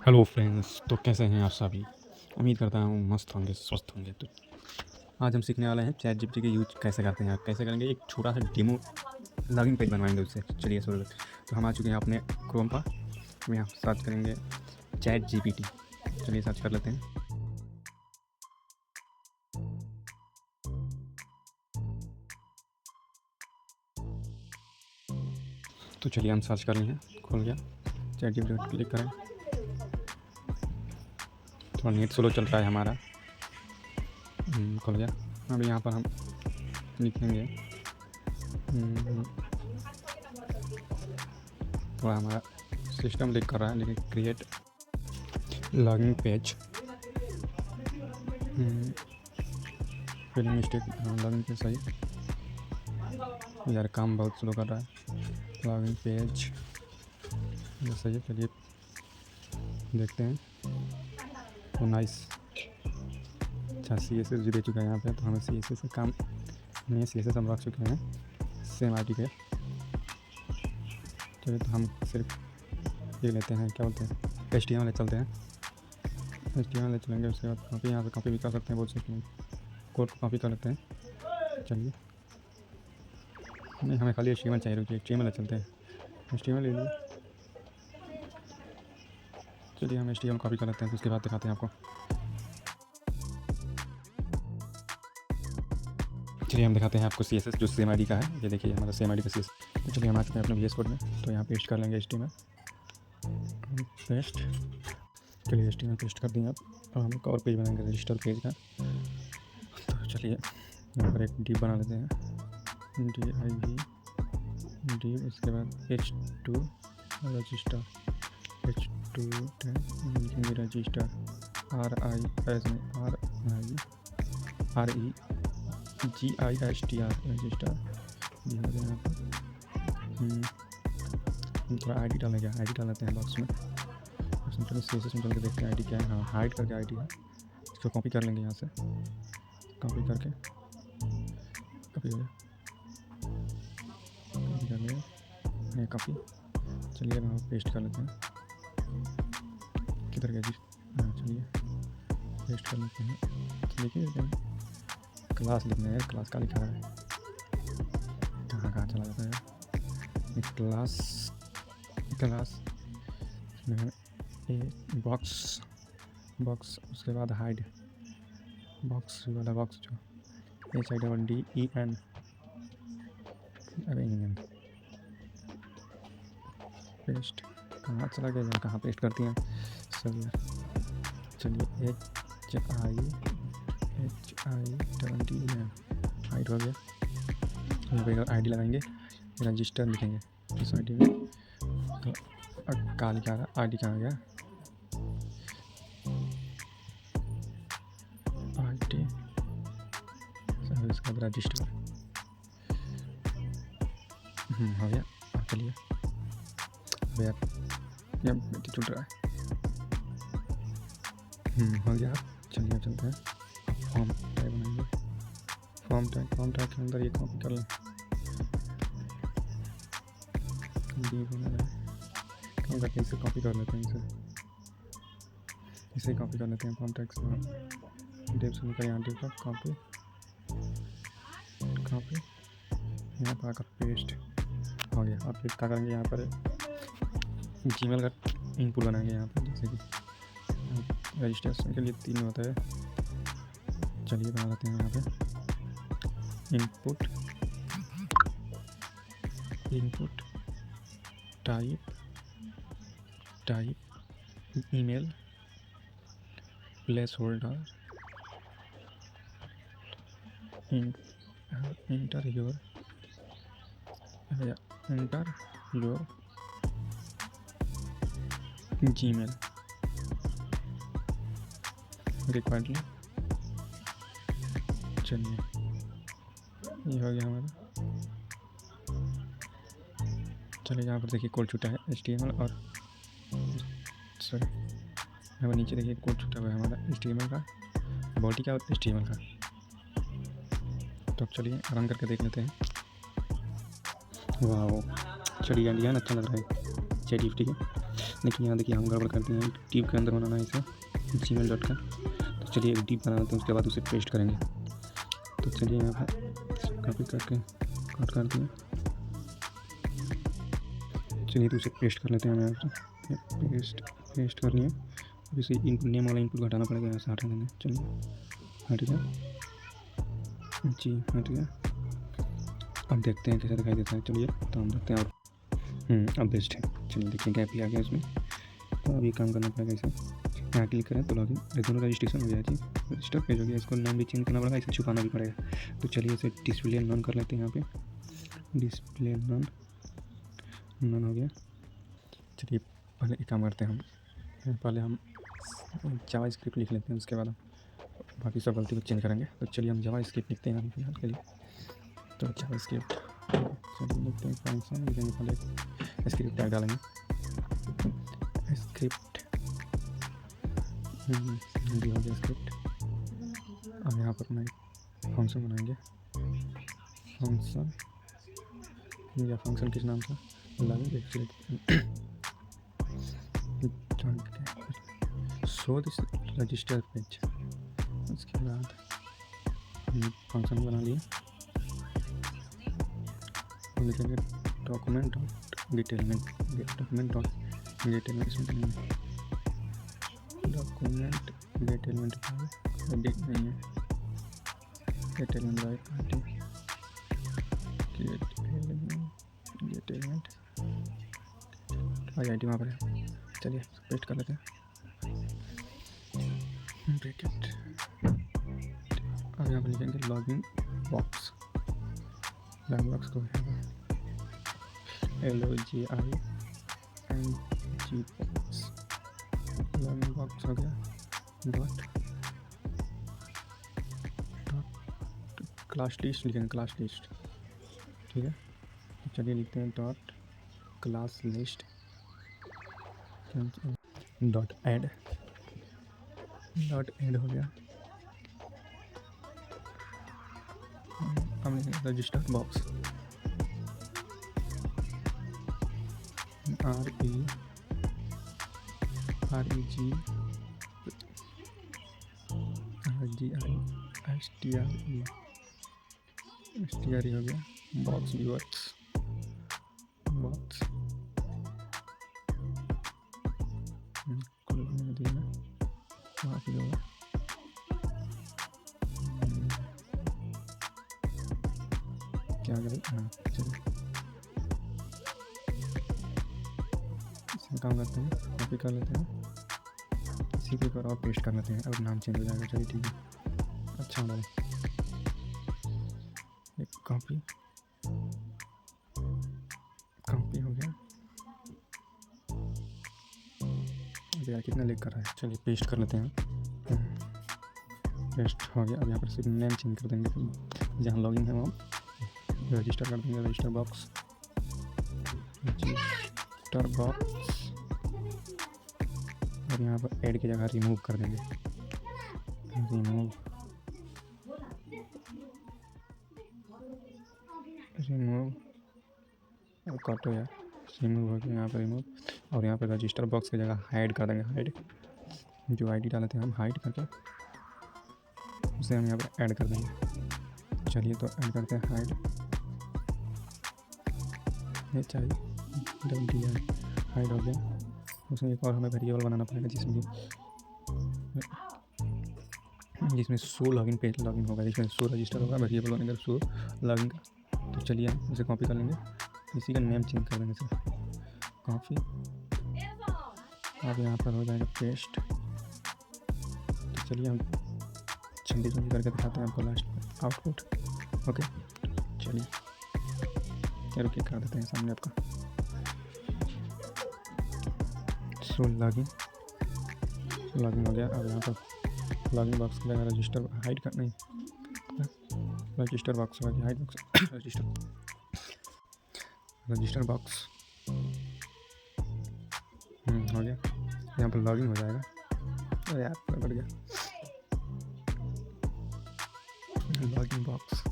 Hello friends, तो कैसे हैं आप सभी। उम्मीद करता हूँ मस्त होंगे, स्वस्थ होंगे। तो आज हम सीखने वाले हैं चैट जीपीटी के यूज कैसे करते हैं, कैसे करेंगे। एक छोटा सा डेमो लॉगिन पेज बनवाएंगे उससे। चलिए शुरू करते हैं। तो हम आ चुके हैं अपने क्रोम पर। हम यहाँ सर्च करेंगे चैट जीपीटी। चलिए सर्च कर लेते हैं। तो चलिए हम सर्च कर लिए हैं, खुल गया चैट जीपीटी पर क्लिक करें। थोड़ा नेट स्लो चल रहा है हमारा। खुल गया। अब यहाँ पर हम लिखेंगे थोड़ा हमारा सिस्टम लिख कर रहा है, लेकिन create login page film mistake. Login page सही यार, काम बहुत स्लो कर रहा है। लॉगिन पेज ये सही है। चलिए देखते हैं। तो नाइस। अच्छा CSS भी दे चुका है यहाँ पे, तो हमें CSS का काम नहीं, CSS हम रख चुके हैं सेम ID पे। चलिए तो हम सिर्फ ये लेते हैं, क्या बोलते हैं, HTML चलते हैं। HTML चलेंगे। उसके बाद कॉपी, यहाँ पे कॉपी भी कर सकते हैं, बोल सकते हैं कोड को कॉपी कर लेते हैं। चलिए नहीं, हमें खाली HTML चाहिए। रुकिए, HTML चलते हैं। HTML ले लिए। चलिए हम HTML कॉपी कर लेते हैं, उसके बाद दिखाते हैं आपको। चलिए हम दिखाते हैं आपको CSS जो सेम ID का है। ये देखिए हमारा सेम ID का CSS। तो चलिए हम आ चुके हैं अपने VS कोड में। तो यहाँ पेस्ट कर लेंगे HTML पेस्ट। चलिए HTML पेस्ट कर दिए आप। अब हम एक और पेज बनाएंगे रजिस्टर पेज का। तो चलिए यहाँ पर एक डिव बना लेते हैं, DIV डिव। उसके बाद H2 रजिस्टर, H2 लिखेंगे रजिस्टर, RIGISTR रजिस्टर। ये हो गया यहाँ पर। थोड़ा ID डालेंगे, ID डाल लेते हैं बॉक्स में। चलो CSS में चल के देखते हैं ID क्या है। हाँ, हाइड करके ID है। इसको कॉपी कर लेंगे यहाँ से। कॉपी करके कॉपी हो गया, कॉपी कर लिया ये कॉपी। चलिए हम पेस्ट कर लेते हैं। किधर गया जी? हाँ चलिए पेस्ट कर लेते हैं। देखिए क्लास लिखना है। क्लास का लिखा है, कहाँ चला जाता है क्लास। ए बॉक्स उसके बाद हाइड बॉक्स वाला बॉक्स जो ये साइड है DEN। अरे पेस्ट कहाँ चला गया यार, कहाँ पेस्ट करती हैं सब यार। चलिए HIDEN हाइड हो गया। यहाँ पे ID लगाएंगे, रजिस्टर लिखेंगे इस ID में। तो का लिखा रहा ID कहाँ गया, ID इसका रजिस्टर हो गया। चलिए भैया यहाँ बेटी छूट रहा है। हो गया। चलिए चलते हैं। फॉर्म टैग बनाएंगे। फॉर्म टैग के अंदर ये कॉपी कर लें। काम करके इसे कॉपी कर लेते हैं। इसे कॉपी कर लेते हैं। फॉर्म टैग से डेव से निकल यहाँ डेव का कॉपी यहाँ पर आकर पेस्ट हो गया। अब फिर क्या करेंगे, यहाँ पर Gmail का इनपुट बनाएंगे। यहाँ पर जैसे कि रजिस्ट्रेशन के लिए 3 होता है। चलिए बना लेते हैं यहाँ पे input type email place holder enter your Gmail रिक्वायर्डली। चलिए ये हो गया हमारा। चलिए यहाँ पर देखिए कोड छूटा है HTML और सॉरी यहाँ पर नीचे देखिए कोड छूटा हुआ है हमारा HTML का, बॉडी का और HTML का। तो चलिए रन करके देख लेते हैं। वाह चलिए इंडियन अच्छा लग रहा है चैट जीपीटी के। लेकिन यहाँ देखिए हम गड़बड़ करते हैं, टीप के अंदर बनाना है इसे gmail का। तो चलिए एक टीप बना लेते हैं, उसके बाद उसे पेस्ट करेंगे। तो चलिए यहाँ पर कॉपी करके कट करते हैं। चलिए तो उसे पेस्ट कर लेते हैं। हम यहाँ पर पेस्ट कर लिए। अब इसे इनपुट नेम वाला इनपुट घटाना पड़ेगा, यहाँ से हटा देंगे। चलिए हट गया जी, हट गया। अब देखते हैं कैसे दिखाई देता है। चलिए तो हम देखते हैं और अब बेस्ट है। चलिए देखिए गैप भी आ गया इसमें। तो अभी काम करना पड़ेगा इसे। यहाँ क्लिक करें तो लॉगिन दोनों रजिस्ट्रेशन हो जाएगी, रजिस्टर पेज हो गया। इसको नाम भी चेंज करना पड़ेगा, इसे छुपाना भी पड़ेगा। तो चलिए इसे डिस्प्ले नन कर लेते हैं। यहाँ पे डिस्प्ले नन हो गया। चलिए पहले एक काम करते हैं हम, पहले हम जावा स्क्रिप्ट लिख लेते हैं, उसके बाद हम बाकी सब गलती को चेंज करेंगे। तो चलिए हम जावा स्क्रिप्ट लिखते हैं अभी फिलहाल के लिए। तो जावा स्क्रिप्ट चलिए लिखते हैं, फंक्शन लिखेंगे, पहले स्क्रिप्ट टैग डालेंगे। स्क्रिप्ट हिंदी हो गया स्क्रिप्ट। अब यहाँ पर मैं फंक्शन बनाएंगे। फंक्शन या फंक्शन किस नाम का शो दिस रजिस्टर पेज। उसके बाद फंक्शन बना लिए। लिखेंगे डॉक्यूमेंट डॉट डिटेलमेंट, डॉक्यूमेंट डॉट डिटेलमेंट, डॉक्यूमेंट डिटेलमेंट एडिट नहीं है, डिटेलमेंट बाय डिटेलमेंट आई डी वहाँ पर है। चलिए पेस्ट कर लेते हैं ब्रैकेट। अब यहाँ पर लिखेंगे लॉगिन बॉक्स, लॉगिन बॉक्स को LOGING बॉक्स, लॉगिन बॉक्स हो गया। डॉट क्लास लिस्ट लिखेंगे, क्लास लिस्ट, ठीक है। तो चलिए लिखते हैं dot class list dot add हो गया। हम लिखेंगे रजिस्टर बॉक्स REGISTRE हो गया। बॉक्स व्यूअर्स बॉक्स दिया वहाँ पे होगा। क्या करें, हाँ चलिए इसमें काम करते हैं, कॉपी कर लेते हैं, इसी पे और पेस्ट कर लेते हैं। अब नाम चेंज हो जाएगा। चलिए ठीक है, अच्छा हो रहा है। एक कॉपी हो गया। यार कितना लेट कर रहा है। चलिए पेस्ट कर लेते हैं। पेस्ट हो गया। अब यहाँ पर सिर्फ नेम चेंज कर देंगे, जहाँ लॉगिन है वहाँ रजिस्टर कर देंगे, रजिस्टर बॉक्स और यहाँ पर ऐड की जगह रिमूव कर देंगे, रिमूव और काटो यार, रिमूव हो गया। यहाँ पर रिमूव और यहाँ पर रजिस्टर बॉक्स की जगह हाइड कर देंगे। हाइड जो आईडी डाले थे हम, हाइड करके उसे हम यहाँ पर ऐड कर देंगे। चलिए तो ऐड करते हैं हाइड, ये चाहिए हाइड हो गया। उसमें एक और हमें वेरिएबल बनाना पड़ेगा जिसमें शो लॉगिन पेज लॉगिन होगा, जिसमें शो रजिस्टर होगा, वेरिएबल बनेगा शो लॉगिन का। तो चलिए हम इसे कॉपी कर लेंगे, इसी का नेम चेंज कर देंगे सर, कॉपी। अब यहाँ पर हो जाएगा पेस्ट। तो चलिए हम जल्दी करके दिखाते हैं आपको लास्ट आउटपुट। ओके चलिए रुकिए, कर देते हैं सामने आपका शो लॉगिन हो गया। अब यहाँ पर लॉगिन बॉक्स की जगह रजिस्टर हाइड कर नहीं, रजिस्टर बॉक्स हो गया, हाइड बॉक्स रजिस्टर बॉक्स हो गया। यहाँ पर लॉगिन हो जाएगा। अरे यार बढ़ गया, लॉगिन बॉक्स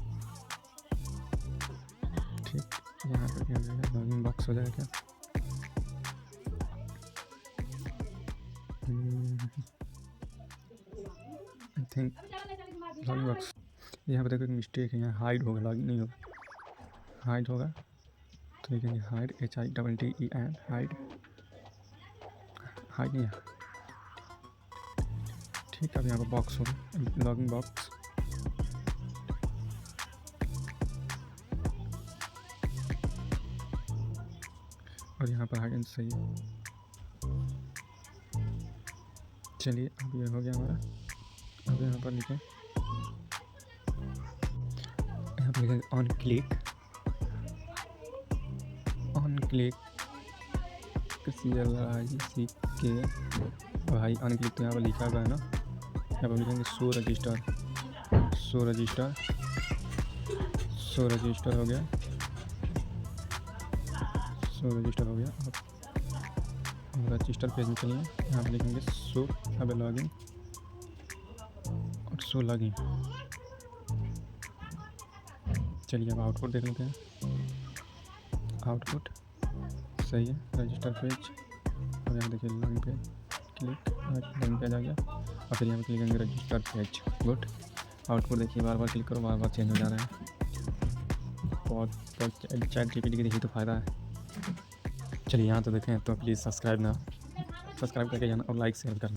ठीक। यहाँ पर क्या हो जाएगा, लॉगिन बॉक्स हो जाएगा। I think login box. यहाँ पर देखो एक मिस्टेक है, यहाँ हाइड होगा, लॉगिन नहीं होगा, हाइड होगा। तो लिखेंगे हाइड, HIDDEN हाइड, हाइड नहीं है। ठीक है, अब यहाँ पर बॉक्स होगा, लॉगिन बॉक्स। और यहाँ पर हाइड सही है। चलिए अब ये हो गया हमारा। अब यहाँ पर लिखें, यहाँ पर लिखेंगे on click, on click CLICK भाई, ऑन क्लिक तो यहाँ पर लिखा हुआ है ना। यहाँ पर लिखेंगे show register, show register, show register हो गया, शो रजिस्टर हो गया। अब रजिस्टर पेज में चलिए, यहाँ पर लिखेंगे शो अब लॉगिन और शो लॉगिन। चलिए अब आउटपुट देख लेते हैं। आउटपुट सही है, रजिस्टर पेज। अब यहाँ देखिए login page, click, login page आ गया। और फिर यहाँ पर क्लिक करेंगे रजिस्टर पेज। गुड। आउटपुट देखिए, बार बार क्लिक करो, बार बार चेंज हो जा रहा है। बहुत ChatGPT की देखिए तो फ़ायदा है। चलिए यहाँ तो देखें, तो प्लीज़ सब्सक्राइब करके जाना और लाइक शेयर करना।